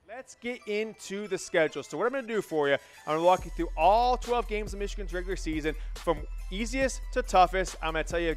Let's get into the schedule. So what I'm going to do for you, I'm going to walk you through all 12 games of Michigan's regular season from easiest to toughest. I'm going to tell you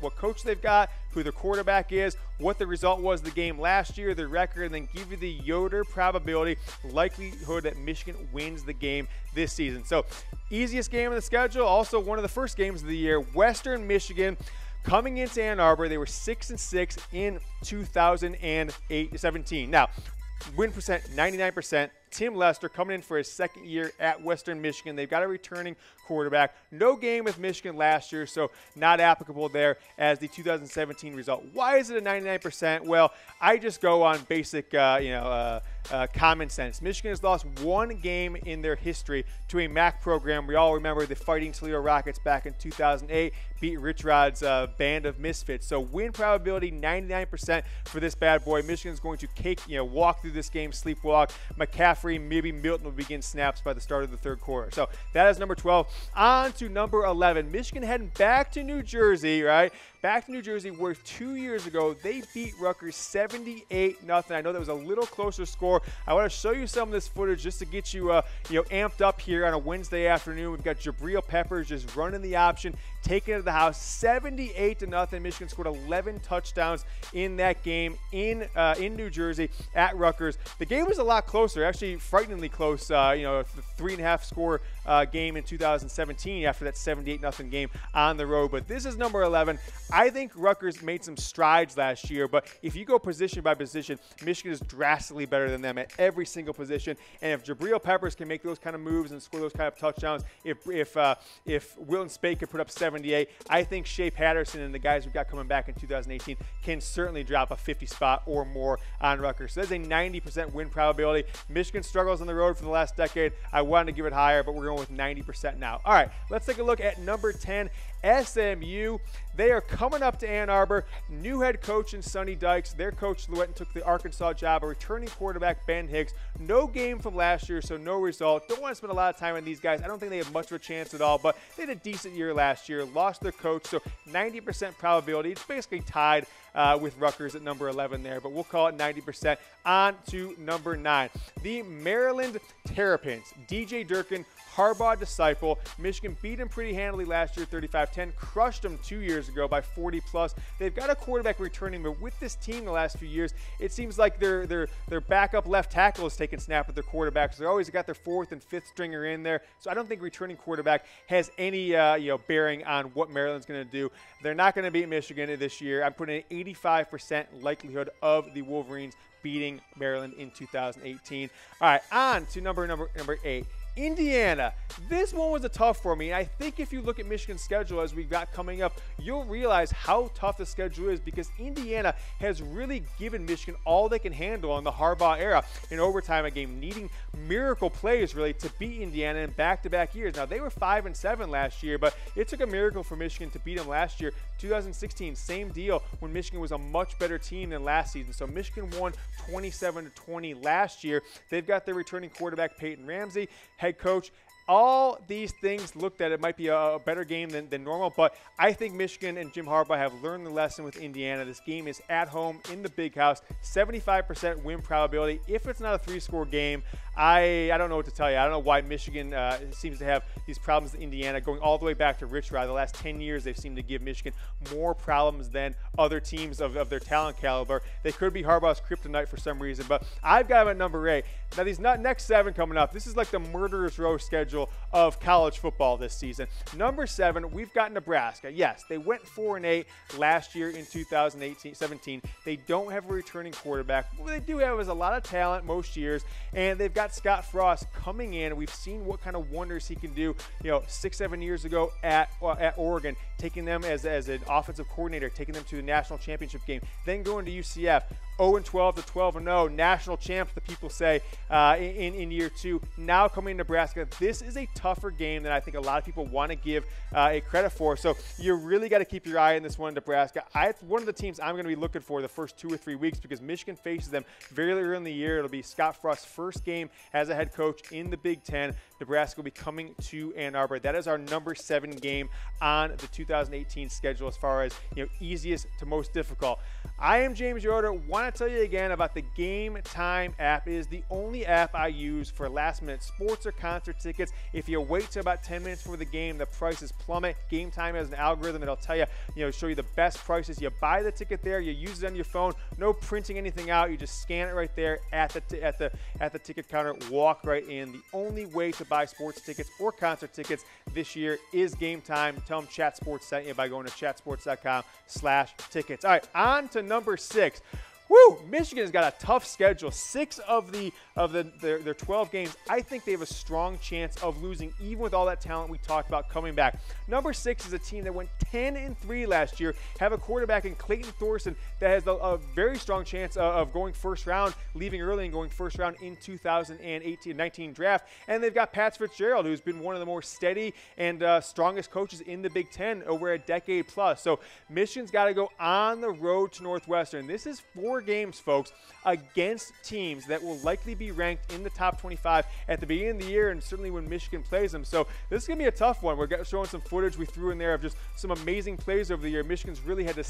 what coach they've got, who their quarterback is, what the result was of the game last year, their record, and then give you the Yoder probability, likelihood that Michigan wins the game this season. So easiest game of the schedule, also one of the first games of the year, Western Michigan. Coming into Ann Arbor, they were 6-6 in 2017. Now, win percent 99%. Tim Lester coming in for his second year at Western Michigan. They've got a returning quarterback. No game with Michigan last year, so not applicable there as the 2017 result. Why is it a 99%? Well, I just go on basic, common sense. Michigan has lost one game in their history to a MAC program. We all remember the Fighting Toledo Rockets back in 2008 beat Rich Rod's band of misfits. So win probability 99% for this bad boy. Michigan's going to walk through this game, sleepwalk. McCaffrey, maybe Milton will begin snaps by the start of the third quarter. So that is number 12. On to number 11. Michigan heading back to New Jersey, right? Back to New Jersey, where 2 years ago they beat Rutgers 78-0. I know that was a little closer score. I want to show you some of this footage just to get you, amped up here on a Wednesday afternoon. We've got Jabril Peppers just running the option, taking it to the house, 78-0. Michigan scored 11 touchdowns in that game in New Jersey at Rutgers. The game was a lot closer, actually frighteningly close. A 3.5 score game in 2017 after that 78-0 game on the road. But this is number 11. I think Rutgers made some strides last year, but if you go position by position, Michigan is drastically better than them at every single position. And if Jabril Peppers can make those kind of moves and score those kind of touchdowns, if Wilton Speight can put up 78, I think Shea Patterson and the guys we've got coming back in 2018 can certainly drop a 50 spot or more on Rutgers. So that's a 90% win probability. Michigan struggles on the road for the last decade. I wanted to give it higher, but we're going with 90% now. All right, let's take a look at number 10, SMU. They are coming up to Ann Arbor. New head coach in Sonny Dykes. Their coach Lewetton took the Arkansas job. A returning quarterback, Ben Hicks. No game from last year, so no result. Don't want to spend a lot of time on these guys. I don't think they have much of a chance at all, but they had a decent year last year. Lost their coach, so 90% probability. It's basically tied with Rutgers at number 11 there, but we'll call it 90%. On to number 9. The Maryland Terrapins. DJ Durkin, Harbaugh disciple. Michigan beat him pretty handily last year, 35-10. Crushed them 2 years ago by 40+. They've got a quarterback returning, but with this team the last few years, it seems like their backup left tackle is taking snap at their quarterback. So they always got their 4th and 5th stringer in there. So I don't think returning quarterback has any bearing on what Maryland's going to do. They're not going to beat Michigan this year. I'm putting an 85% likelihood of the Wolverines beating Maryland in 2018. All right, on to number 8. Indiana. This one was a tough for me. I think if you look at Michigan's schedule as we've got coming up, you'll realize how tough the schedule is because Indiana has really given Michigan all they can handle in the Harbaugh era. In overtime, a game needing miracle plays really to beat Indiana in back-to-back years. Now, they were 5-7 last year, but it took a miracle for Michigan to beat them last year. 2016, same deal when Michigan was a much better team than last season. So Michigan won 27-20 last year. They've got their returning quarterback, Peyton Ramsey, head coach. All these things looked at it might be a better game than normal, but I think Michigan and Jim Harbaugh have learned the lesson with Indiana. This game is at home in the Big House, 75% win probability. If it's not a 3-score game, I don't know what to tell you. I don't know why Michigan seems to have these problems with Indiana going all the way back to Rich Rod. The last 10 years, they've seemed to give Michigan more problems than other teams of their talent caliber. They could be Harbaugh's kryptonite for some reason, but I've got them at number 8. Now, these next 7 coming up, this is like the murderer's row schedule of college football this season. Number 7, we've got Nebraska. Yes, they went 4-8 last year in 2017. They don't have a returning quarterback. What they do have is a lot of talent most years, and they've got Scott Frost coming in. We've seen what kind of wonders he can do, 6-7 years ago at Oregon, taking them as an offensive coordinator, taking them to the national championship game, then going to UCF. 0-12 to 12-0, national champs, the people say, in year 2. Now coming to Nebraska, this is a tougher game than I think a lot of people want to give a credit for. So you really got to keep your eye on this one, Nebraska. It's one of the teams I'm going to be looking for the first 2 or 3 weeks because Michigan faces them very early in the year. It'll be Scott Frost's first game as a head coach in the Big Ten. Nebraska will be coming to Ann Arbor. That is our number 7 game on the 2018 schedule as far as easiest to most difficult. I am James Yoder. Want want to tell you again about the Game Time app. It is the only app I use for last-minute sports or concert tickets. If you wait till about 10 minutes before the game, the prices plummet. Game Time has an algorithm that'll tell you, show you the best prices. You buy the ticket there, you use it on your phone, no printing anything out. You just scan it right there at the ticket counter, walk right in. The only way to buy sports tickets or concert tickets this year is Game Time. Tell them Chat Sports sent you by going to chatsports.com/tickets. All right, on to number 6. Woo! Michigan's got a tough schedule. 6 of their 12 games, I think they have a strong chance of losing, even with all that talent we talked about coming back. Number 6 is a team that went 10-3 last year, have a quarterback in Clayton Thorson that has a very strong chance of going first round, leaving early and going first round in 2018-19 draft. And they've got Pat Fitzgerald, who's been one of the more steady and strongest coaches in the Big Ten over a decade plus. So Michigan's got to go on the road to Northwestern. This is 4 games, folks, against teams that will likely be ranked in the top 25 at the beginning of the year, and certainly when Michigan plays them. So this is going to be a tough one. We're showing some footage we threw in there of just some amazing plays over the year. Michigan's really had to,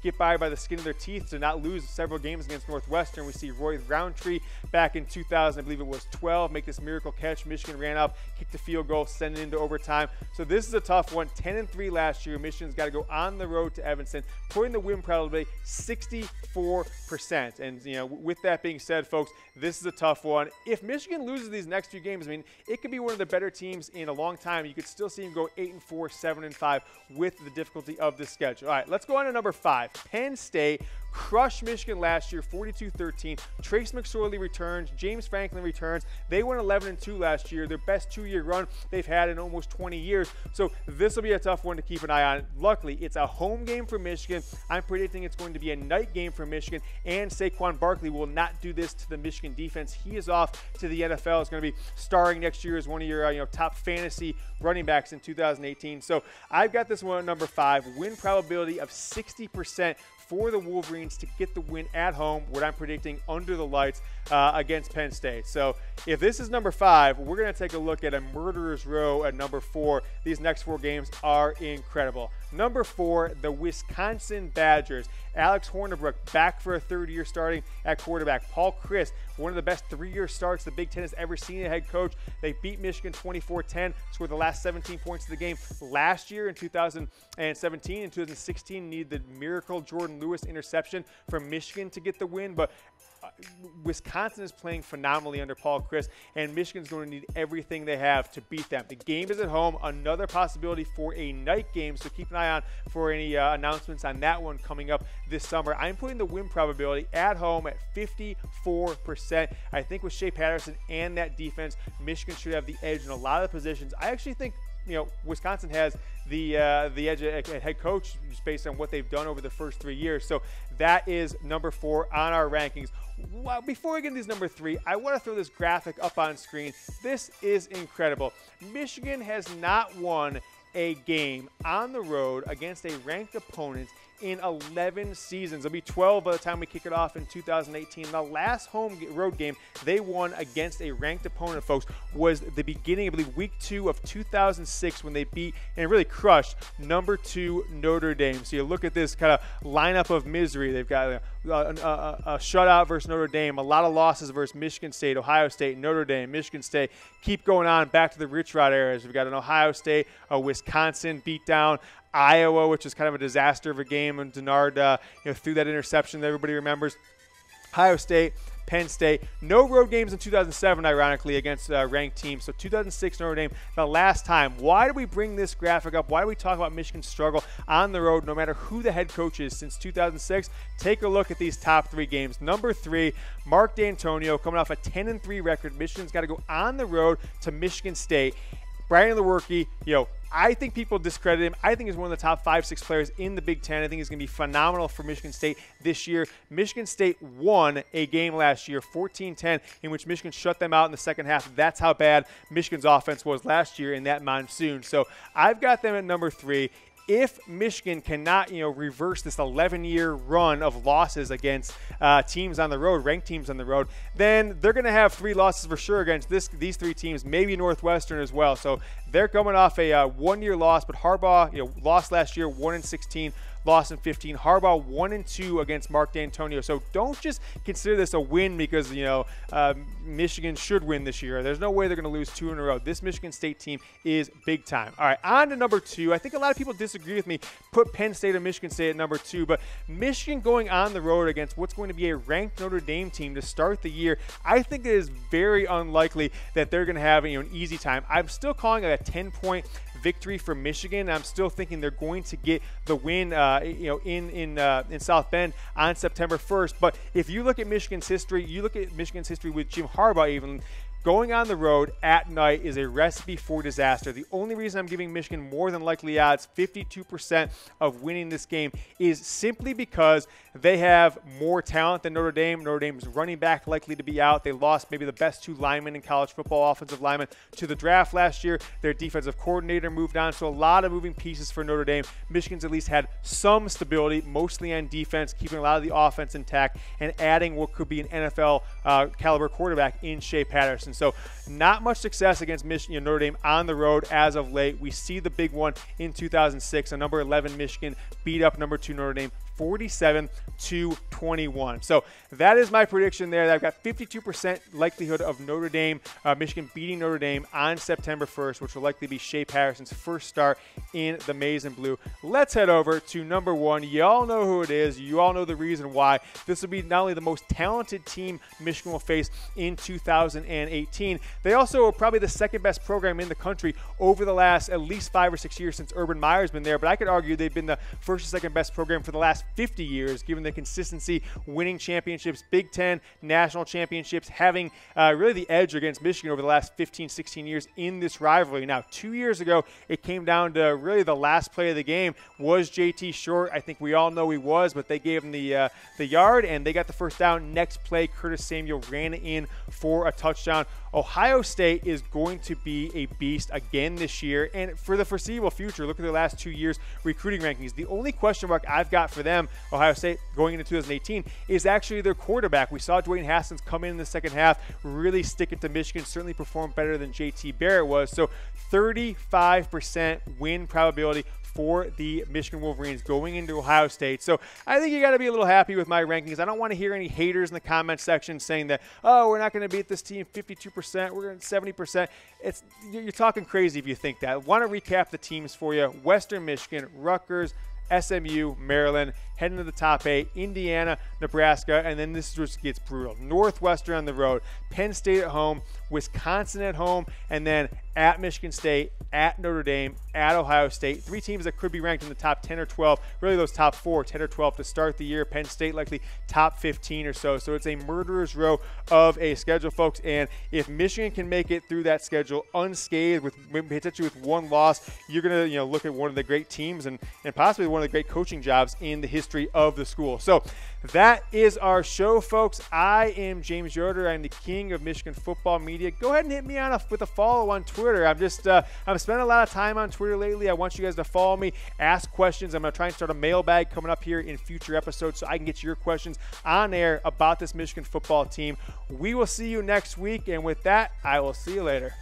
get by the skin of their teeth to not lose several games against Northwestern. We see Roy Roundtree back in 2000, I believe it was 12, make this miracle catch. Michigan ran up, kicked a field goal, sent it into overtime. So this is a tough one. 10-3 last year. Michigan's got to go on the road to Evanston, putting the win probability 64%. And, with that being said, folks, this is a tough one. If Michigan loses these next few games, it could be one of the better teams in a long time. You could still see them go 8-4, 7-5 with the difficulty of the schedule. All right, let's go on to number 5. Penn State crushed Michigan last year, 42-13. Trace McSorley returns. James Franklin returns. They went 11-2 last year, their best 2-year run they've had in almost 20 years. So this will be a tough one to keep an eye on. Luckily, it's a home game for Michigan. I'm predicting it's going to be a night game for Michigan, and Saquon Barkley will not do this to the Michigan defense. He is off to the NFL. Is going to be starring next year as one of your top fantasy running backs in 2018. So I've got this one at number 5. Win probability of 60% for the Wolverines to get the win at home, what I'm predicting under the lights against Penn State. So if this is number 5, we're going to take a look at a murderer's row at number 4. These next 4 games are incredible. Number 4, the Wisconsin Badgers. Alex Hornibrook back for a 3rd year starting at quarterback. Paul Chryst, one of the best 3-year starts the Big Ten has ever seen a head coach. They beat Michigan 24-10, scored the last 17 points of the game last year in 2017. In 2016, needed the miracle Jordan Lewis interception from Michigan to get the win, but Wisconsin is playing phenomenally under Paul Chryst, and Michigan's going to need everything they have to beat them. The game is at home, another possibility for a night game, so keep an eye on for any announcements on that one coming up this summer. I'm putting the win probability at home at 54%. I think with Shea Patterson and that defense, Michigan should have the edge in a lot of the positions. I actually think Wisconsin has the edge at head coach just based on what they've done over the first 3 years. So that is number 4 on our rankings. Well, before we get into these number 3, I want to throw this graphic up on screen. This is incredible. Michigan has not won a game on the road against a ranked opponent in 11 seasons. It'll be 12 by the time we kick it off in 2018. The last road game they won against a ranked opponent, folks, was the beginning, I believe, week 2 of 2006 when they beat and really crushed number 2 Notre Dame. So you look at this kind of lineup of misery. They've got a shutout versus Notre Dame, a lot of losses versus Michigan State, Ohio State, Notre Dame, Michigan State. Keep going on back to the Rich Rod eras. We've got an Ohio State, a Wisconsin beatdown, Iowa, which was kind of a disaster of a game, and Denard threw that interception that everybody remembers. Ohio State, Penn State. No road games in 2007, ironically, against ranked teams. So 2006, Notre Dame, the last time. Why do we bring this graphic up? Why do we talk about Michigan's struggle on the road, no matter who the head coach is since 2006? Take a look at these top 3 games. Number 3, Mark D'Antonio coming off a 10-3 record. Michigan's got to go on the road to Michigan State. Brian Lewerke, I think people discredit him. I think he's one of the top 5-6 players in the Big Ten. I think he's going to be phenomenal for Michigan State this year. Michigan State won a game last year, 14-10, in which Michigan shut them out in the second half. That's how bad Michigan's offense was last year in that monsoon. So I've got them at number 3. If Michigan cannot, reverse this 11-year run of losses against teams on the road, ranked teams on the road, then they're going to have 3 losses for sure against these 3 teams, maybe Northwestern as well. So They're coming off a one-year loss, but Harbaugh, lost last year, 1-16. Lost in 15. Harbaugh 1-2 against Mark D'Antonio. So don't just consider this a win because, Michigan should win this year. There's no way they're going to lose 2 in a row. This Michigan State team is big time. All right, on to number 2. I think a lot of people disagree with me, put Penn State and Michigan State at number 2, but Michigan going on the road against what's going to be a ranked Notre Dame team to start the year, I think it is very unlikely that they're going to have an easy time. I'm still calling it a 10-point victory for Michigan. I'm still thinking they're going to get the win, in South Bend on September 1st. But if you look at Michigan's history, with Jim Harbaugh even, going on the road at night is a recipe for disaster. The only reason I'm giving Michigan more than likely odds, 52% of winning this game, is simply because they have more talent than Notre Dame. Notre Dame's running back likely to be out. They lost maybe the best 2 linemen in college football, offensive linemen, to the draft last year. Their defensive coordinator moved on, so a lot of moving pieces for Notre Dame. Michigan's at least had some stability, mostly on defense, keeping a lot of the offense intact, and adding what could be an NFL caliber quarterback in Shea Patterson. So not much success against Notre Dame on the road as of late. We see the big one in 2006. A number 11 Michigan beat up number 2 Notre Dame 47-21. So that is my prediction there. I've got 52% likelihood of Michigan beating Notre Dame on September 1st, which will likely be Shea Patterson's first start in the maize and blue. Let's head over to number 1. You all know who it is. You all know the reason why. This will be not only the most talented team Michigan will face in 2018, they also are probably the second best program in the country over the last at least 5 or 6 years since Urban Meyer's been there. But I could argue they've been the first or second best program for the last 50 years, given the consistency, winning championships, Big Ten, national championships, having really the edge against Michigan over the last 15, 16 years in this rivalry. Now, 2 years ago, it came down to really the last play of the game. Was JT short? I think we all know he was, but they gave him the yard, and they got the first down. Next play, Curtis Samuel ran it in for a touchdown. Ohio State is going to be a beast again this year, and for the foreseeable future. Look at their last 2 years recruiting rankings. The only question mark I've got for them, Ohio State, going into 2018, is actually their quarterback. We saw Dwayne Haskins come in the second half, really stick it to Michigan, certainly perform better than JT Barrett was. So 35% win probability for the Michigan Wolverines going into Ohio State. So I think you got to be a little happy with my rankings. I don't want to hear any haters in the comment section saying that, oh, we're not going to beat this team 52%, we're going to 70%. You're talking crazy if you think that. I want to recap the teams for you. Western Michigan, Rutgers, SMU, Maryland, heading to the top 8, Indiana, Nebraska, and then this just gets brutal. Northwestern on the road, Penn State at home, Wisconsin at home, and then at Michigan State, at Notre Dame, at Ohio State. 3 teams that could be ranked in the top 10 or 12, really those top 4, 10 or 12 to start the year. Penn State likely top 15 or so. So it's a murderer's row of a schedule, folks. And if Michigan can make it through that schedule unscathed, potentially with 1 loss, you're going to look at one of the great teams and possibly one of the great coaching jobs in the history of the school. So that is our show, folks. I am James Yoder. I'm the king of Michigan football media. Go ahead and hit me with a follow on Twitter. I'm spending a lot of time on Twitter lately. I want you guys to follow me, ask questions. I'm going to try and start a mailbag coming up here in future episodes so I can get your questions on air about this Michigan football team. We will see you next week, and with that, I will see you later.